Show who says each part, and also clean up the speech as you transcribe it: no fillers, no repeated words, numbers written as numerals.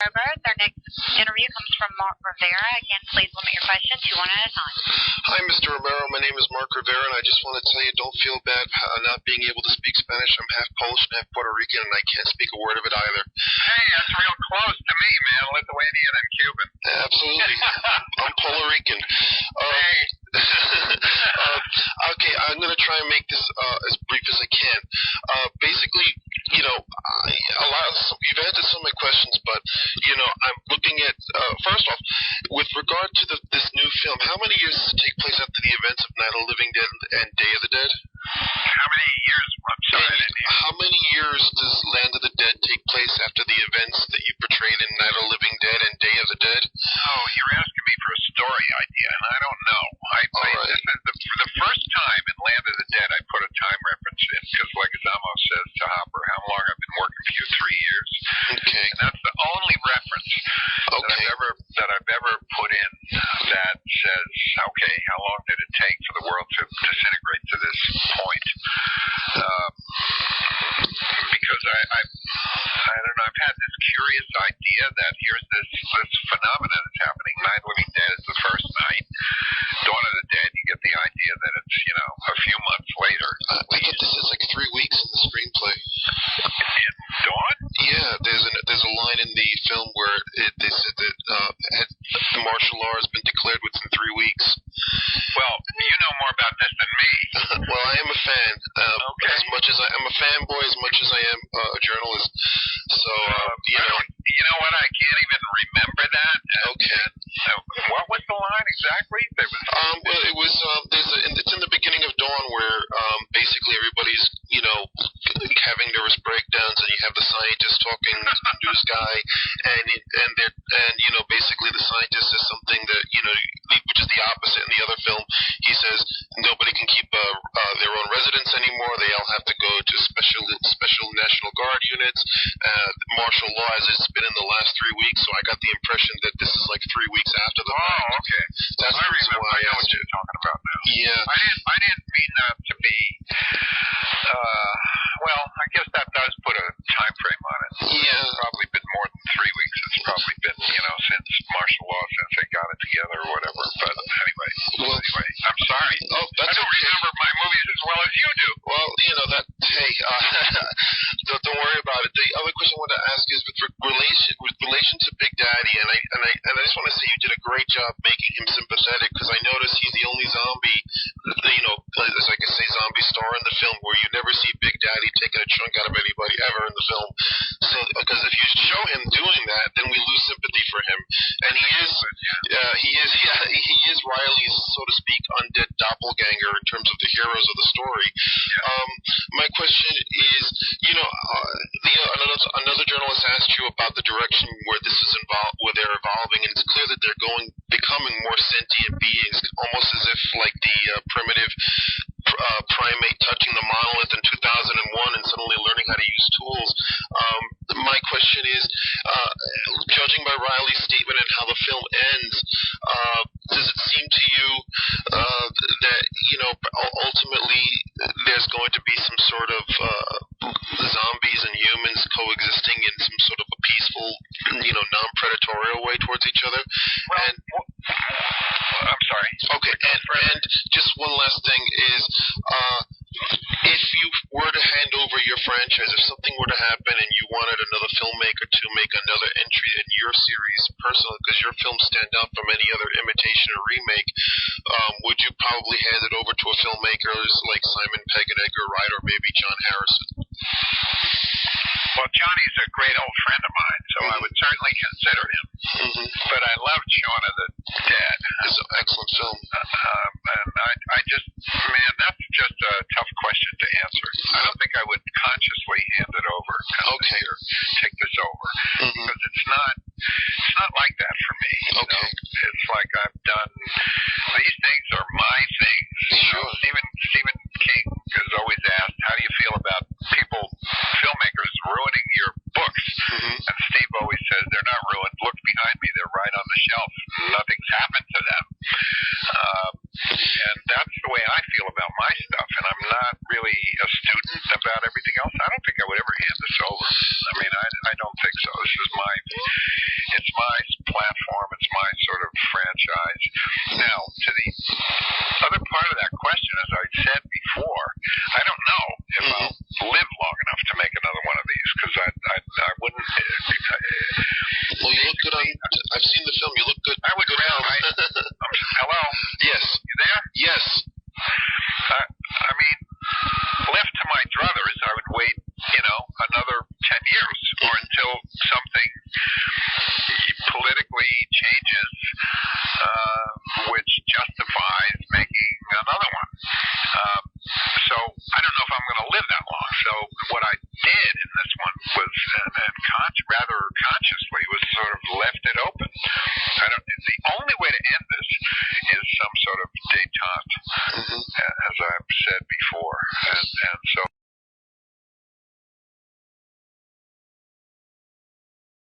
Speaker 1: Our next interview comes from Mark Rivera. Again, please limit your question to one at a time.
Speaker 2: Hi, Mr. Romero. My name is Mark Rivera, and I just want to tell you, don't feel bad not being able to speak Spanish. I'm half Polish and half Puerto Rican, and I can't speak a word of it either.
Speaker 3: Hey, that's real close to me, man. Lithuanian and Cuban.
Speaker 2: Absolutely. I'm Puerto Rican. Okay, I'm going to try and make this as brief as I can. Basically, you've answered some of my questions, but, I'm looking at, first off, with regard to this new film, how many years does it take place after the events of Night of the Living Dead and Day of the Dead?
Speaker 3: How many years? I'm sorry.
Speaker 2: How many years does Land of the Dead take place after the events that you portrayed in Night of the Living Dead and Day of the Dead?
Speaker 3: Oh, you're asking me for a story idea, and I don't know. This is for the first time in Land of the Dead, I put a time reference in, because Leguizamo says to Hopper, how long I've been working for you, 3 years.
Speaker 2: Okay.
Speaker 3: And that's the only reference that I've ever put in that says, okay, how long did it take for the world to disintegrate to this point? Because I don't know, I've had this curious idea that here's this phenomenon that's happening. Night of the Living Dead is the first night. Dawn of the Dead, you get the idea that it's, a few months later.
Speaker 2: I thought this is like 3 weeks in the screenplay.
Speaker 3: In Dawn?
Speaker 2: Yeah, there's a line in the film where they said that the martial law has been declared within 3 weeks.
Speaker 3: Well, you know more about this than me.
Speaker 2: Well, I am a fan.
Speaker 3: Okay.
Speaker 2: I'm a fanboy as much as I am a journalist. So,
Speaker 3: You know what? I can't even remember that.
Speaker 2: Okay.
Speaker 3: What was the line exactly?
Speaker 2: It's in the beginning of Dawn where basically everybody's having nervous breakdowns, and you have the scientist talking to the news guy, and basically the scientist says something that which is the opposite in the other film. He says nobody can keep their own residence anymore. They all have to go to special National Guard units. Martial law as it's been in the last 3 weeks, so I got the impression that this is like 3 weeks after the fact.
Speaker 3: Oh, okay.
Speaker 2: That's the reason why
Speaker 3: I know what you're talking about now.
Speaker 2: Yeah.
Speaker 3: I didn't mean that to be. Well, I guess that does put a time frame on it.
Speaker 2: Yeah.
Speaker 3: It's probably been more than 3 weeks. It's probably been, since martial law, since they got it together or whatever. But anyway, I'm sorry.
Speaker 2: Oh,
Speaker 3: I don't remember my movies as well as you do.
Speaker 2: Well, don't worry about it. The other question I wanted to ask is with relation to Big Daddy, and I just want to say you did a great job making him sympathetic, because I noticed he's the only zombie, as I can say, zombie star in the film where you never see Big Daddy taking a chunk out of anybody ever in the film. So, because if you show him doing that, then we lose sympathy for him. And he is Riley's, so to speak, undead doppelganger in terms of the heroes of the story. Yeah. My question is, another journalist asked you about the direction where this is involved, where they're evolving, and it's clear that they're becoming more sentient beings, almost as if like the primitive primate touching the monolith in 2001 and suddenly learning how to use tools. My question is, judging by Riley's statement and how the film ends, does it seem to you that ultimately there's going to be some sort of zombies and humans coexisting in some sort of a peaceful, non-predatorial way towards each other?
Speaker 3: Well, I'm sorry.
Speaker 2: Okay, and just one last thing is, if you were to hand over your franchise, if something were to happen and you wanted another filmmaker to make another entry in your series personally, because your films stand out from any other imitation or remake, would you probably hand it over to a filmmaker like Simon Pegg and Edgar Wright, or maybe John Harrison?
Speaker 3: Well, Johnny's a great old friend of mine, so I would certainly consider him. Mm-hmm. But I loved Shaun of the Dead.
Speaker 2: It's an excellent film.
Speaker 3: And that's just a tough question to answer. I don't think I would consciously hand it over.
Speaker 2: Okay.
Speaker 3: Or take this over. Mm-hmm. Because it's not like that for me.
Speaker 2: Okay.
Speaker 3: It's like I've done, these things are my things.
Speaker 2: Sure.
Speaker 3: Stephen King has always asked, how do you feel about filmmakers ruining your books? Mm-hmm. And Steve always says, they're not ruined. Look behind me. They're right on the shelf. Nothing's happened to them. And that's the way I feel about my stuff. And I'm not really a student about everything else. I don't think I would ever hand this over. I mean, I don't think so. This something politically changes, which